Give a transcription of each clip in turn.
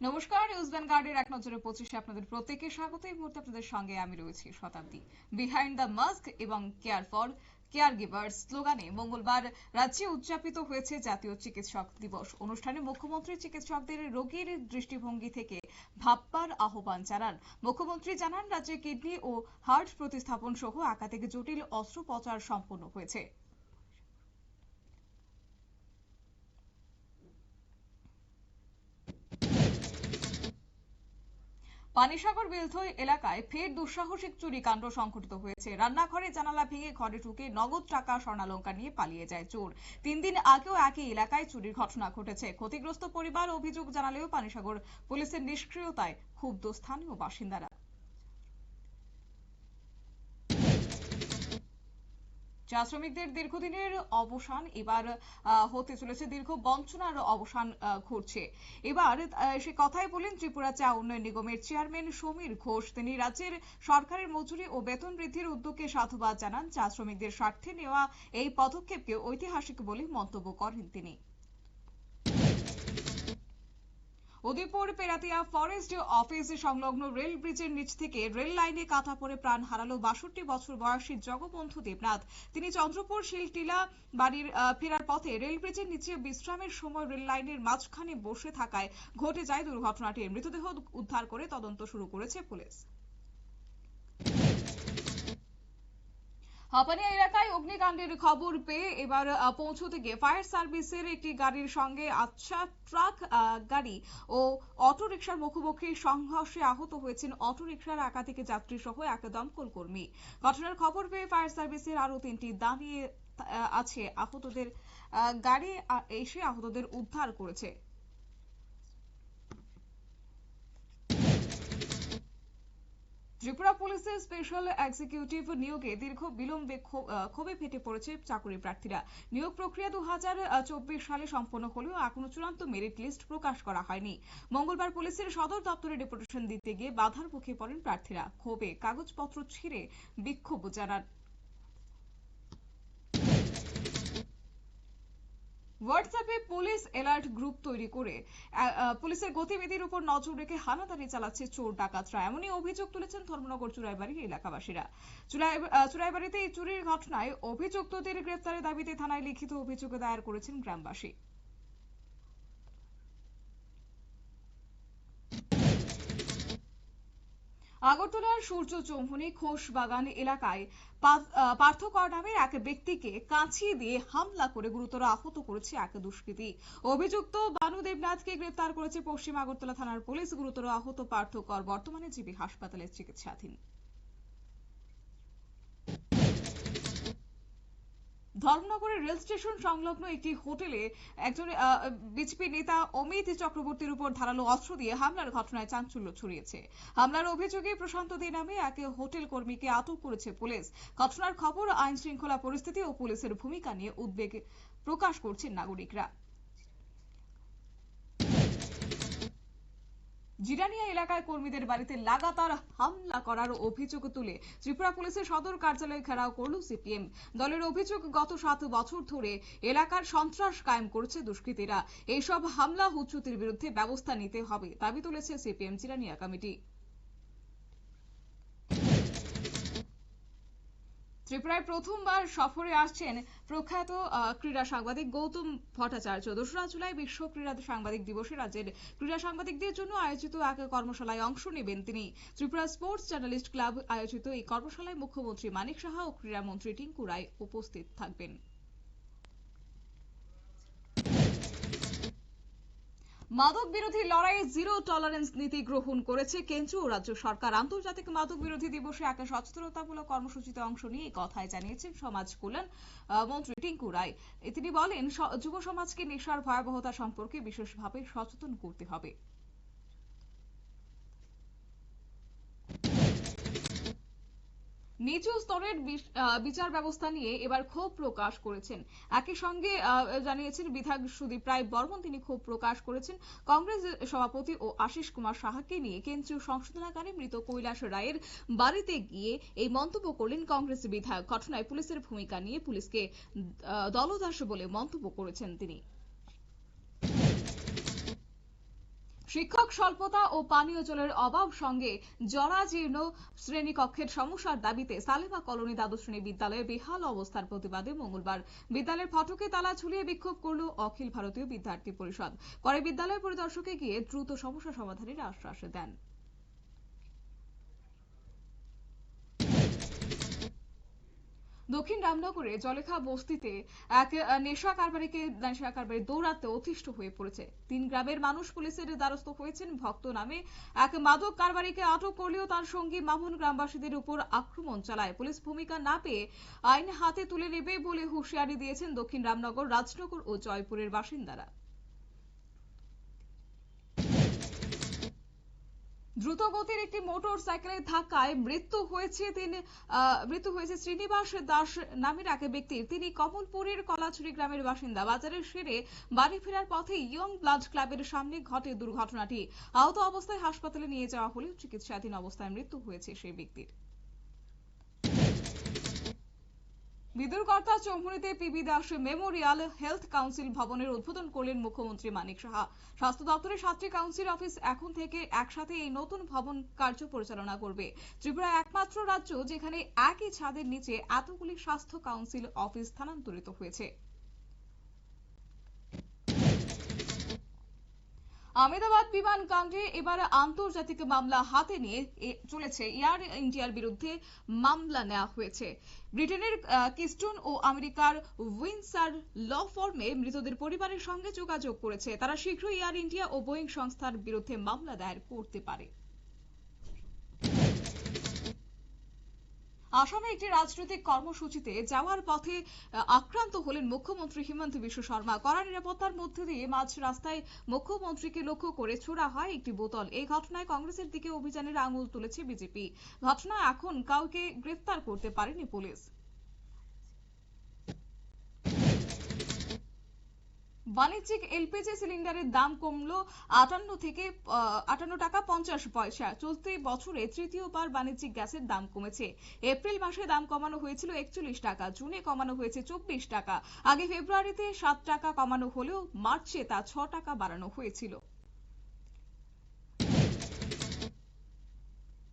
নমস্কার, নিউজ ভ্যানগার্ডের এক নজরে 25-এ আপনাদের প্রত্যেককে স্বাগত। এই মুহূর্তে আপনাদের সঙ্গে আমি রয়েছি শতাব্দী। বিহাইন্ড দ্য মাস্ক এবং কেয়ার ফর কেয়ার গিভার্স স্লোগানে মঙ্গলবার রাজ্যে উদযাপিত হয়েছে জাতীয় চিকিৎসক দিবস। অনুষ্ঠানে মুখ্যমন্ত্রী চিকিৎসকদের রোগীর দৃষ্টিভঙ্গি থেকে ভাববার আহ্বান জানান। মুখ্যমন্ত্রী জানান, রাজ্যে কিডনি ও হার্ট প্রতিস্থাপন সহ একাধিক জটিল অস্ত্রোপচার সম্পন্ন হয়েছে। পানিসাগর বেলথই এলাকায় ফের দুঃসাহসিক চুরি কাণ্ড সংঘটিত হয়েছে। রান্নাঘরে জানালা ভেঙে ঘরে ঢুকে নগদ টাকা স্বর্ণালংকার নিয়ে পালিয়ে যায় চোর। 3 দিন আগেও একই এলাকায় চুরির ঘটনা ঘটেছে। ক্ষতিগ্রস্ত পরিবার অভিযোগ জানালেও পানিসাগর পুলিশের নিষ্ক্রিয়তায় ক্ষুব্ধ স্থানীয় বাসিন্দারা। চা শ্রমিকদের দীর্ঘদিনের অবসান এবার হতে চলেছে, দীর্ঘ বঞ্চনার অবসান ঘটছে। এবার সে কথাই বলেন ত্রিপুরা চা উন্নয়ন নিগমের চেয়ারম্যান সমীর ঘোষ। তিনি রাজ্যের সরকারের মজুরি ও বেতন বৃদ্ধির উদ্যোগকে সাধুবাদ জানান। চা শ্রমিকদের স্বার্থে নেওয়া এই পদক্ষেপকে ঐতিহাসিক বলে মন্তব্য করেন তিনি। উদয়পুর পেরাতিয়া ফরেস্ট অফিস সংলগ্ন রেল ব্রিজের নিচ থেকে রেল লাইনে কাটা পড়ে প্রাণ হারালো 62 বছর বয়সী জগবন্ধু দেবনাথ। তিনি চন্দ্রপুর শিলটিলা বাড়ির ফেরার পথে রেল ব্রিজের নিচে বিশ্রামের সময় রেল লাইনের মাঝখানে বসে থাকায় ঘটে যায় দুর্ঘটনাটি। মৃতদেহ উদ্ধার করে তদন্ত শুরু করেছে পুলিশ। হাপানিয়া এলাকায় অগ্নিকাণ্ডের খবর পেয়ে এবার পৌঁছতে গিয়ে ফায়ার সার্ভিসের একটি গাড়ির সঙ্গে ট্রাক গাড়ি ও অটোরিকশার মুখোমুখি সংঘর্ষে আহত হয়েছেন অটোরিকশার একাধিক যাত্রী সহ এক দমকল কর্মী। ঘটনার খবর পেয়ে ফায়ার সার্ভিসের আরো 3টি দাঁড়িয়ে আছে আহতদের গাড়ি এসে আহতদের উদ্ধার করেছে। ত্রিপুরা পুলিশের স্পেশাল এক্সিকিউটিভ নিয়োগে দীর্ঘ বিলম্বে ক্ষোভে ফেটে পড়েছে চাকরি প্রার্থীরা। নিয়োগ প্রক্রিয়া 2024 সালে সম্পন্ন হলেও এখনো চূড়ান্ত মেরিট লিস্ট প্রকাশ করা হয়নি। মঙ্গলবার পুলিশের সদর দপ্তরে ডেপুটেশন দিতে গিয়ে বাধার মুখে পড়েন প্রার্থীরা। ক্ষোভে কাগজপত্র ছিঁড়ে বিক্ষোভ জানান। হোয়াটসঅ্যাপে পুলিশ অ্যালার্ট গ্রুপ তৈরি করে পুলিশের গতিবিধির উপর নজর রেখে হানাদারি চালাচ্ছে চোর ডাকাতরা, এমনই অভিযোগ তুলেছেন ধর্মনগর চুরাইবাড়ির এলাকাবাসীরা। চুরাইবাড়িতে এই চুরির ঘটনায় অভিযুক্তদের গ্রেপ্তারের দাবিতে থানায় লিখিত অভিযোগ দায়ের করেছেন গ্রামবাসী। আগরতলার সূর্য চৌমুহনী খোশবাগান এলাকায় পার্থকর নামের এক ব্যক্তিকে কাঁচি দিয়ে হামলা করে গুরুতর আহত করেছে এক দুষ্কৃতী। অভিযুক্ত বানু দেবনাথকে গ্রেফতার করেছে পশ্চিম আগরতলা থানার পুলিশ। গুরুতর আহত পার্থকর বর্তমানে জিবি হাসপাতালে চিকিৎসাধীন। ধর্মনগরের রেল স্টেশন সংলগ্ন একটি হোটেলে একজন বিজেপি নেতা অমিত চক্রবর্তীর উপর ধারালো অস্ত্র দিয়ে হামলার ঘটনায় চাঞ্চল্য ছড়িয়েছে। হামলার অভিযোগে প্রশান্ত দে নামে এক হোটেল কর্মীকে আটক করেছে পুলিশ। ঘটনার খবর আইন শৃঙ্খলা পরিস্থিতি ও পুলিশের ভূমিকা নিয়ে উদ্বেগ প্রকাশ করছেন নাগরিকরা। জিরানিয়া এলাকায় কর্মীদের বাড়িতে লাগাতার হামলা করার অভিযোগ তুলে ত্রিপুরা পুলিশের সদর কার্যালয় ঘেরাও করল সিপিএম। দলের অভিযোগ, গত 7 বছর ধরে এলাকার সন্ত্রাস কায়েম করেছে দুষ্কৃতীরা। এইসব হামলা হুচ্ছুতির বিরুদ্ধে ব্যবস্থা নিতে হবে দাবি তুলেছে সিপিএম জিরানিয়া কমিটি। ত্রিপুরায় প্রথমবার সফরে আসছেন প্রখ্যাত ক্রীড়া সাংবাদিক গৌতম ভট্টাচার্য। 2রা জুলাই বিশ্ব ক্রীড়া সাংবাদিক দিবসে রাজ্যের ক্রীড়া সাংবাদিকদের জন্য আয়োজিত এক কর্মশালায় অংশ নেবেন তিনি। ত্রিপুরা স্পোর্টস জার্নালিস্ট ক্লাব আয়োজিত এই কর্মশালায় মুখ্যমন্ত্রী মানিক সাহা ও ক্রীড়ামন্ত্রী টিঙ্কু রায় উপস্থিত থাকবেন। মাদক বিরোধী লড়াইয়ে জিরো টলারেন্স নীতি গ্রহণ করেছে কেন্দ্র ও রাজ্য সরকার। আন্তর্জাতিক মাদক বিরোধী দিবসে এক সচেতনতামূলক কর্মসূচিতে অংশ নিয়ে এই কথাই জানিয়েছেন সমাজ কল্যাণ মন্ত্রী টিঙ্কু রায়। তিনি বলেন, যুব সমাজকে নেশার ভয়াবহতা সম্পর্কে বিশেষভাবে সচেতন করতে হবে। নিচু স্তরের বিচার ব্যবস্থা নিয়ে এবার ক্ষোভ প্রকাশ করেছেন। একই সঙ্গে জানিয়েছেন বিধায়ক সুদীপ রায় বর্মন। তিনি ক্ষোভ প্রকাশ করেছেন কংগ্রেস সভাপতি ও আশিস কুমার সাহাকে নিয়ে। কেন্দ্রীয় সংশোধনাগারে মৃত কৈলাস রায়ের বাড়িতে গিয়ে এই মন্তব্য করলেন কংগ্রেস বিধায়ক। ঘটনায় পুলিশের ভূমিকা নিয়ে পুলিশকে দলদাস বলে মন্তব্য করেছেন তিনি। শিক্ষক স্বল্পতা ও পানীয় জলের অভাব সঙ্গে জরাজীর্ণ শ্রেণীকক্ষের সমস্যার দাবিতে সালেমা কলোনি দ্বাদশ শ্রেণী বিদ্যালয়ের বেহাল অবস্থার প্রতিবাদে মঙ্গলবার বিদ্যালয়ের ফটকে তালা ঝুলিয়ে বিক্ষোভ করল অখিল ভারতীয় বিদ্যার্থী পরিষদ। পরে বিদ্যালয় পরিদর্শকে গিয়ে দ্রুত সমস্যা সমাধানের আশ্বাস দেন। দক্ষিণ রামনগরে জলেখা বস্তিতে এক নেশা কারবারি দৌড়াতে অতিষ্ঠ হয়ে পড়েছে। 3 গ্রামের মানুষ পুলিশের দ্বারস্থ হয়েছেন। ভক্ত নামে এক মাদক কারবারিকে আটক করলেও তার সঙ্গী মামুন গ্রামবাসীদের উপর আক্রমণ চালায়। পুলিশ ভূমিকা না পেয়ে আইন হাতে তুলে নেবে বলে হুঁশিয়ারি দিয়েছেন দক্ষিণ রামনগর, রাজনগর ও জয়পুরের বাসিন্দারা। দ্রুতগতির একটি মোটর সাইকেলের ধাক্কায় মৃত্যু হয়েছে শ্রীনিবাস দাস নামের এক ব্যক্তির। তিনি কমলপুরের কলাছড়ি গ্রামের বাসিন্দা। বাজারের সেরে বাড়ি ফেরার পথে ইয়ং ব্লাড ক্লাবের সামনে ঘটে দুর্ঘটনাটি। আহত অবস্থায় হাসপাতালে নিয়ে যাওয়া হলেও চিকিৎসাধীন অবস্থায় মৃত্যু হয়েছে সেই ব্যক্তির। বিদুরকর্তা চৌমুহনীতে PB Das memorial health council ভবনের উদ্বোধন করলেন মুখ্যমন্ত্রী মানিক সাহা। স্বাস্থ্য দপ্তরের 7টি কাউন্সিল অফিস এখন থেকে একসাথে এই নতুন ভবন কার্য পরিচালনা করবে। ত্রিপুরা একমাত্র রাজ্য যেখানে একই ছাদের নিচে এতগুলি স্বাস্থ্য কাউন্সিল অফিস স্থানান্তরিত হয়েছে। আহমেদাবাদ বিমান কাণ্ডে এবার আন্তর্জাতিক মামলা হাতে নিয়ে চলেছে এয়ার ইন্ডিয়ার বিরুদ্ধে মামলা নেওয়া হয়েছে। ব্রিটেনের কিস্টোন ও আমেরিকার উইন্ডসর ল ফার্মে মৃতদের পরিবারের সঙ্গে যোগাযোগ করেছে। তারা শীঘ্রই এয়ার ইন্ডিয়া ও বোয়িং সংস্থার বিরুদ্ধে মামলা দায়ের করতে পারে। আসামে একটি রাজনৈতিক কর্মসূচিতে যাওয়ার পথে আক্রান্ত হলেন মুখ্যমন্ত্রী হিমন্ত বিশ্ব শর্মা। কড়া নিরাপত্তার মধ্যে দিয়ে মাঝ রাস্তায় মুখ্যমন্ত্রীকে লক্ষ্য করে ছোড়া হয় একটি বোতল। এই ঘটনায় কংগ্রেসের দিকে অভিযানের আঙুল তুলেছে বিজেপি। ঘটনায় এখন কাউকে গ্রেফতার করতে পারেনি পুলিশ। বাণিজ্যিক এলপিজি সিলিন্ডারের দাম কমলো 58 টাকা 50 পয়সা। চলতি বছরে তৃতীয়বার বাণিজ্যিক গ্যাসের দাম কমেছে। এপ্রিল মাসে দাম কমানো হয়েছিল 41 টাকা, জুনে কমানো হয়েছে 24 টাকা। আগে ফেব্রুয়ারিতে 7 টাকা কমানো হলেও মার্চে তা 6 টাকা বাড়ানো হয়েছিল।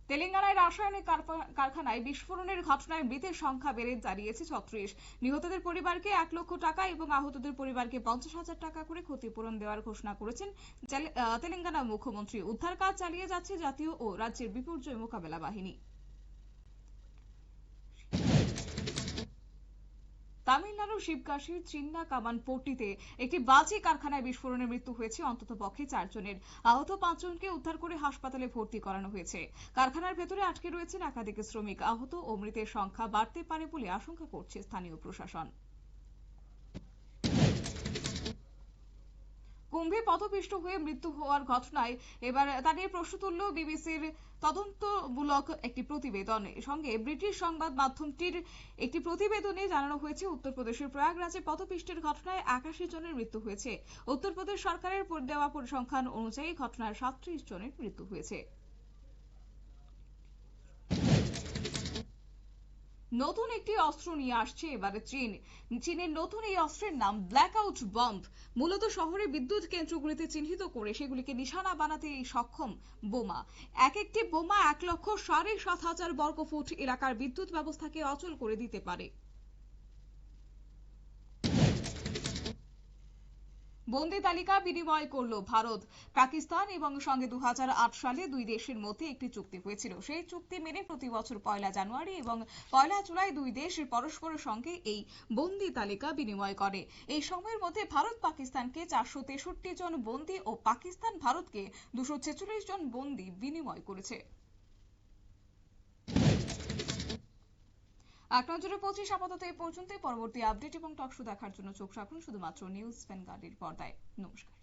তেলেঙ্গানায় রাসায়নিক কারখানায় বিস্ফোরণের ঘটনায় মৃতের সংখ্যা বেড়ে দাঁড়িয়েছে 36। নিহতদের পরিবারকে 1 লক্ষ টাকা এবং আহতদের পরিবারকে 50,000 টাকা করে ক্ষতিপূরণ দেওয়ার ঘোষণা করেছেন তেলেঙ্গানা মুখ্যমন্ত্রী। উদ্ধার কাজ চালিয়ে যাচ্ছে জাতীয় ও রাজ্যের বিপর্যয় মোকাবেলা বাহিনী। তামিলনাড়ুর শিবকাশীর চিন্না কামান পট্টিতে একটি বাজি কারখানায় বিস্ফোরণে মৃত্যু হয়েছে অন্তত পক্ষে 4 জনের। আহত 5 জনকে উদ্ধার করে হাসপাতালে ভর্তি করানো হয়েছে। কারখানার ভেতরে আটকে রয়েছেন একাধিক শ্রমিক। আহত ও মৃতের সংখ্যা বাড়তে পারে বলে আশঙ্কা করছে স্থানীয় প্রশাসন। কুম্ভে পথপিষ্ট হয়ে মৃত্যু হওয়ার ঘটনায় এবার তা নিয়ে প্রশ্ন তুলল বিবিসির তদন্তমূলক একটি প্রতিবেদন। সঙ্গে ব্রিটিশ সংবাদ মাধ্যমটির একটি প্রতিবেদনে জানানো হয়েছে উত্তরপ্রদেশের প্রয়াগরাজে পথপিষ্টের ঘটনায় 81 জনের মৃত্যু হয়েছে। উত্তরপ্রদেশ সরকারের দেওয়া পরিসংখ্যান অনুযায়ী ঘটনায় 37 জনের মৃত্যু হয়েছে। নতুন একটি অস্ত্র নিয়ে আসছে এবারে চীনের নতুন এই অস্ত্রের নাম ব্ল্যাকআউট বম্ব। মূলত শহরের বিদ্যুৎ কেন্দ্রগুলিতে চিহ্নিত করে সেগুলিকে নিশানা বানাতে সক্ষম বোমা। একটি বোমা 1,07,500 বর্গফুট এলাকার বিদ্যুৎ ব্যবস্থাকে অচল করে দিতে পারে। বন্দি তালিকা বিনিময় করল ভারত। পাকিস্তান এবং সঙ্গে 2008 সালে দুই দেশের মধ্যে একটি চুক্তি হয়েছিল। সেই চুক্তি মেনে প্রতি বছর 1 জানুয়ারি এবং 1 জুলাই দুই দেশ পরস্পরের সঙ্গে এই বন্দি তালিকা বিনিময় করে। এই সময়ের মধ্যে ভারত পাকিস্তানকে 463 জন বন্দি ও পাকিস্তান ভারতকে 246 জন বন্দি বিনিময় করেছে। এক নজরে 25 আপাতত এই পর্যন্তই। পরবর্তী আপডেট এবং টক শো দেখার জন্য চোখ রাখুন শুধুমাত্র নিউজ ভ্যানগার্ডের পর্দায়। নমস্কার।